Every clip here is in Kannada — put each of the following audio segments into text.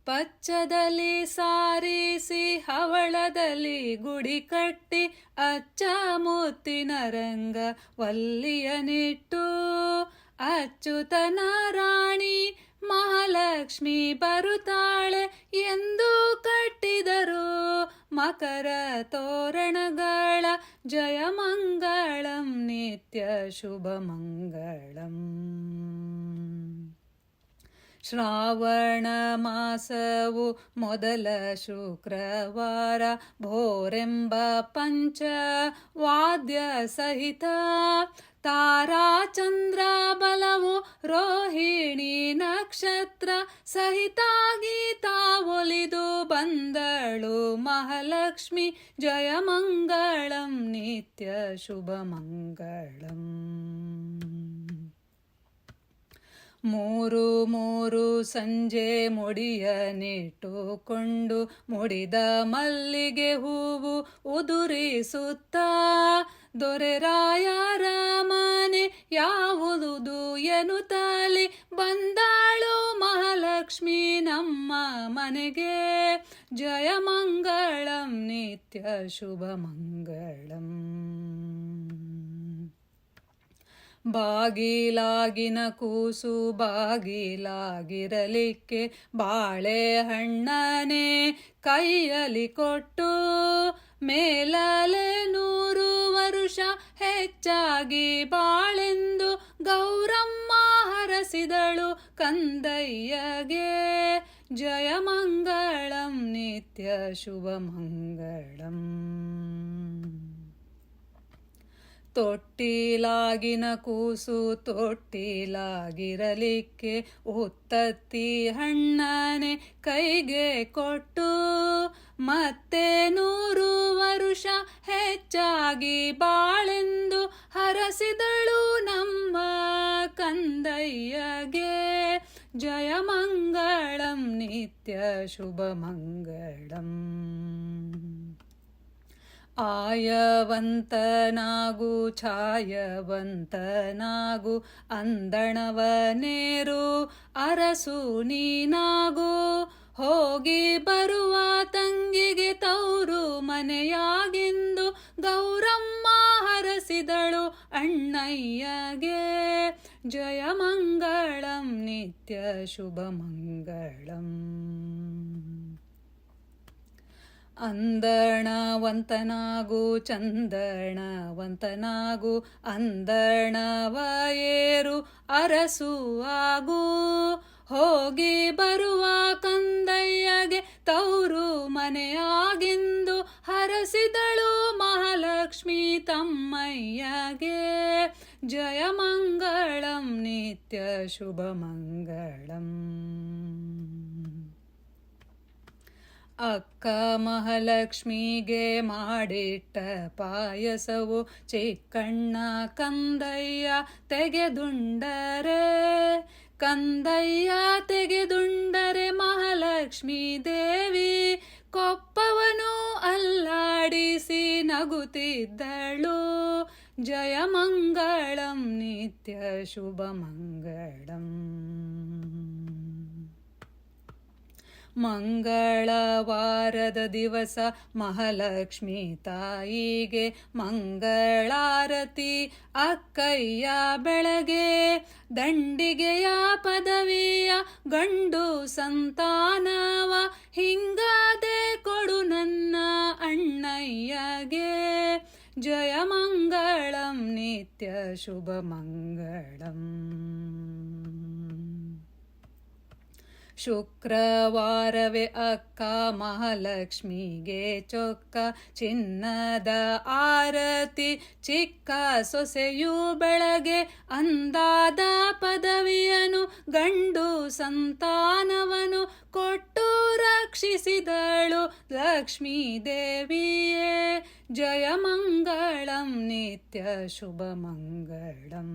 ಪಚ್ಚದಲ್ಲಿ ಸಾರಿಸಿ ಹವಳದಲ್ಲಿ ಗುಡಿ ಕಟ್ಟಿ ಅಚ್ಚ ಮುತ್ತಿನ ರಂಗ ವಲ್ಲಿಯನಿಟ್ಟು ಅಚ್ಚುತನ ರಾಣಿ ಮಹಾಲಕ್ಷ್ಮಿ ಬರುತ್ತಾಳೆ ಎಂದು ಕಟ್ಟಿದರು ಮಕರ ತೋರಣಗಳ ಜಯ ಮಂಗಳಂ ನಿತ್ಯ ಶುಭ ಮಂಗಳಂ. ಶ್ರಾವಣ ಮಾಸವು ಮೊದಲ ಶುಕ್ರವಾರ ಭೋರೆಂಬ ಪಂಚ ವಾದ್ಯ ಸಹಿತ ತಾರಾಚಂದ್ರ ಬಲವು ರೋಹಿಣಿ ನಕ್ಷತ್ರ ಸಹಿತ ಗೀತಾ ಒಲಿದು ಬಂದಳು ಮಹಾಲಕ್ಷ್ಮಿ ಜಯ ಮಂಗಳಂ ನಿತ್ಯ ಶುಭ ಮಂಗಳಂ. ಮೂರು ಮೂರು ಸಂಜೆ ಮುಡಿಯನಿಟ್ಟುಕೊಂಡು ಮುಡಿದ ಮಲ್ಲಿಗೆ ಹೂವು ಉದುರಿಸುತ್ತ ದೊರೆರಾಯರ ಮನೆ ಯಾವುದು ಎನ್ನುತ್ತಲಿ ಬಂದಾಳು ಮಹಾಲಕ್ಷ್ಮಿ ನಮ್ಮ ಮನೆಗೆ ಜಯ ಮಂಗಳಂ ನಿತ್ಯ ಶುಭ ಮಂಗಳಂ. ಬಾಗಿಲಾಗಿನ ಕೂಸು ಬಾಗಿಲಾಗಿರಲಿಕ್ಕೆ ಬಾಳೆಹಣ್ಣನೆ ಕೈಯಲ್ಲಿ ಕೊಟ್ಟು ಮೇಲಲೆ 100 ವರುಷ ಹೆಚ್ಚಾಗಿ ಬಾಳೆಂದು ಗೌರಮ್ಮ ಹರಸಿದಳು ಕಂದಯ್ಯಗೆ ಜಯ ಮಂಗಳಂ ನಿತ್ಯ ಶುಭ ಮಂಗಳಂ. ತೊಟ್ಟಿಲಾಗಿನ ಕೂಸು ತೊಟ್ಟಿಲಾಗಿರಲಿಕ್ಕೆ ಉತ್ತತ್ತಿ ಹಣ್ಣನೆ ಕೈಗೆ ಕೊಟ್ಟು ಮತ್ತೆ 100 ವರುಷ ಹೆಚ್ಚಾಗಿ ಬಾಳೆಂದು ಹರಸಿದಳು ನಮ್ಮ ಕಂದಯ್ಯಗೆ ಜಯ ಮಂಗಳಂ ನಿತ್ಯ ಶುಭ ಮಂಗಳಂ. ಆಯವಂತನಾಗು ಛಾಯವಂತನಾಗು ಅಂದಣವನೇರು ಅರಸು ನೀನಾಗು ಹೋಗಿ ಬರುವ ತಂಗಿಗೆ ತವರು ಮನೆಯಾಗೆಂದು ಗೌರಮ್ಮ ಹರಸಿದಳು ಅಣ್ಣಯ್ಯಗೆ ಜಯ ಮಂಗಳಂ ನಿತ್ಯ ಶುಭ ಮಂಗಳಂ. ಅಂದಣವಂತನಾಗು ಚಂದಣವಂತನಾಗು ಅಂದಣವಯೇರು ಅರಸು ಆಗು ಹೋಗಿ ಬರುವ ಕಂದಯ್ಯಗೆ ತವರು ಮನೆಯಾಗೆಂದು ಹರಸಿದಳು ಮಹಾಲಕ್ಷ್ಮಿ ತಮ್ಮಯ್ಯಗೆ ಜಯ ಮಂಗಳಂ ನಿತ್ಯ ಶುಭ ಮಂಗಳಂ. ಅಕ್ಕ ಮಹಾಲಕ್ಷ್ಮಿಗೆ ಮಾಡಿಟ್ಟ ಪಾಯಸವು ಚಿಕ್ಕಣ್ಣ ಕಂದಯ್ಯ ತೆಗೆದುಂಡರೆ ಕಂದಯ್ಯ ತೆಗೆದುಂಡರೆ ಮಹಾಲಕ್ಷ್ಮೀ ದೇವಿ ಕೊಪ್ಪವನು ಅಲ್ಲಾಡಿಸಿ ನಗುತ್ತಿದ್ದಳು ಜಯ ಮಂಗಳಂ ನಿತ್ಯ ಶುಭ ಮಂಗಳಂ. ಮಂಗಳವಾರದ ದಿವಸ ಮಹಾಲಕ್ಷ್ಮಿ ತಾಯಿಗೆ ಮಂಗಳಾರತಿ ಅಕ್ಕಯ್ಯ ಬೆಳಗ್ಗೆ ದಂಡಿಗೆಯ ಪದವಿಯ ಗಂಡು ಸಂತಾನವ ಹಿಂಗಾದೆ ಕೊಡು ನನ್ನ ಅಣ್ಣಯ್ಯಗೆ ಜಯ ಮಂಗಳಂ ನಿತ್ಯ ಶುಭ ಮಂಗಳಂ. ಶುಕ್ರವಾರವೇ ಅಕ್ಕ ಮಹಾಲಕ್ಷ್ಮಿಗೆ ಚೊಕ್ಕ ಚಿನ್ನದ ಆರತಿ ಚಿಕ್ಕ ಸೊಸೆಯು ಬೆಳಗ್ಗೆ ಅಂದಾದ ಪದವಿಯನು ಗಂಡು ಸಂತಾನವನು ಕೊಟ್ಟು ರಕ್ಷಿಸಿದಳು ಲಕ್ಷ್ಮೀ ದೇವಿಯೇ ಜಯ ಮಂಗಳಂ ನಿತ್ಯ ಶುಭ ಮಂಗಳಂ.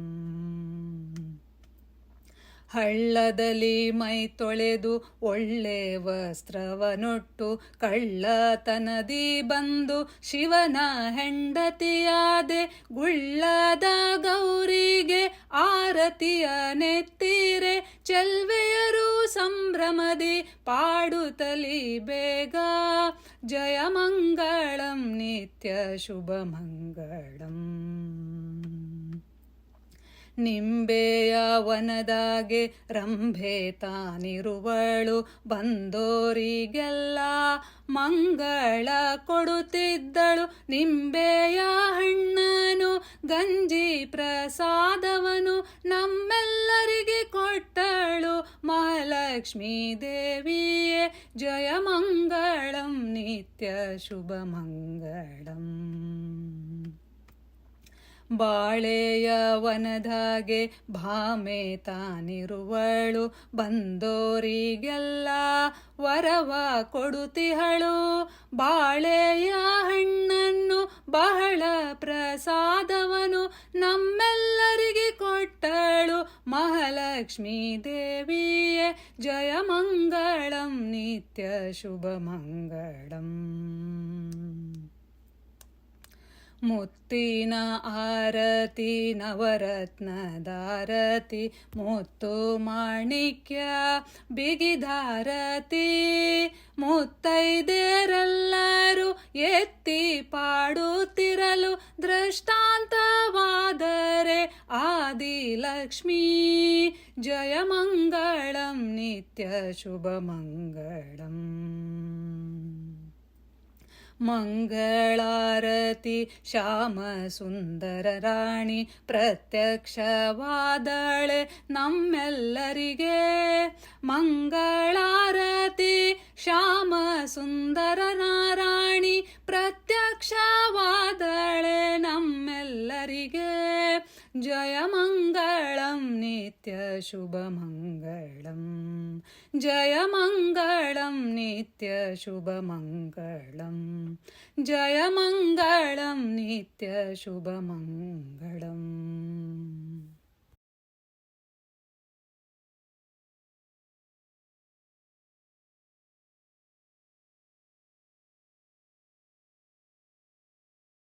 ಹಳ್ಳದಲ್ಲಿ ಮೈ ತೊಳೆದು ಒಳ್ಳೆ ವಸ್ತ್ರವನೊಟ್ಟು ಕಳ್ಳತನದಿ ಬಂದು ಶಿವನ ಹೆಂಡತಿಯಾದೆ ಗುಳ್ಳದ ಗೌರಿಗೆ ಆರತಿಯ ನೆತ್ತಿರೆ ಚೆಲ್ವೆಯರು ಸಂಭ್ರಮದಿ ಪಾಡುತ್ತಲಿ ಬೇಗ ಜಯ ಮಂಗಳಂ ನಿತ್ಯ ಶುಭ ಮಂಗಳಂ. ನಿಂಬೆಯ ವನದಾಗೆ ರಂಭೆ ತಾನಿರುವಳು ಬಂದೋರಿಗೆಲ್ಲ ಮಂಗಳ ಕೊಡುತ್ತಿದ್ದಳು. ನಿಂಬೆಯ ಹಣ್ಣನು ಗಂಜಿ ಪ್ರಸಾದವನು ನಮ್ಮೆಲ್ಲರಿಗೆ ಕೊಟ್ಟಳು ಮಹಾಲಕ್ಷ್ಮೀ ದೇವಿಯೇ ಜಯ ಮಂಗಳಂ ನಿತ್ಯ ಶುಭ ಮಂಗಳಂ. ಬಾಳೆಯ ವನದಾಗೆ ಭಾಮೆ ತಾನಿರುವಳು ಬಂದೋರಿಗೆಲ್ಲ ವರವ ಕೊಡುತ್ತಿಹಳು. ಬಾಳೆಯ ಹಣ್ಣನ್ನು ಬಹಳ ಪ್ರಸಾದವನು ನಮ್ಮೆಲ್ಲರಿಗೆ ಕೊಟ್ಟಳು ಮಹಾಲಕ್ಷ್ಮೀ ದೇವಿಯೇ ಜಯ ಮಂಗಳಂ ನಿತ್ಯ ಶುಭ ಮಂಗಳಂ. ಮುತ್ತಿನ ಆರತಿ ನವರತ್ನದಾರತಿ ಮುತ್ತು ಮಾಣಿಕ್ಯ ಬಿಗಿದಾರತಿ ಮುತ್ತೈದೆಯರೆಲ್ಲರೂ ಎತ್ತಿ ಪಾಡುತ್ತಿರಲು ದೃಷ್ಟಾಂತವಾದರೆ ಆದಿಲಕ್ಷ್ಮೀ ಜಯ ಮಂಗಳಂ ನಿತ್ಯ ಶುಭ ಮಂಗಳಂ. ಮಂಗಳಾರತಿ ಶ್ಯಾಮ ಸುಂದರ ರಾಣಿ ಪ್ರತ್ಯಕ್ಷವಾದಳೆ ನಮ್ಮೆಲ್ಲರಿಗೆ. ಮಂಗಳಾರತಿ ಶ್ಯಾಮ ಸುಂದರ ರಾಣಿ ಪ್ರತ್ಯಕ್ಷವಾದಳೆ ನಮ್ಮೆಲ್ಲರಿಗೆ ಜಯ ಮಂಗಳಂ ನಿತ್ಯ ಶುಭ ಮಂಗಳಂ. ಜಯ ಮಂಗಳಂ ನಿತ್ಯ ಶುಭ ಮಂಗಳಂ. ಜಯ ಮಂಗಳಂ ನಿತ್ಯ ಶುಭ ಮಂಗಳಂ.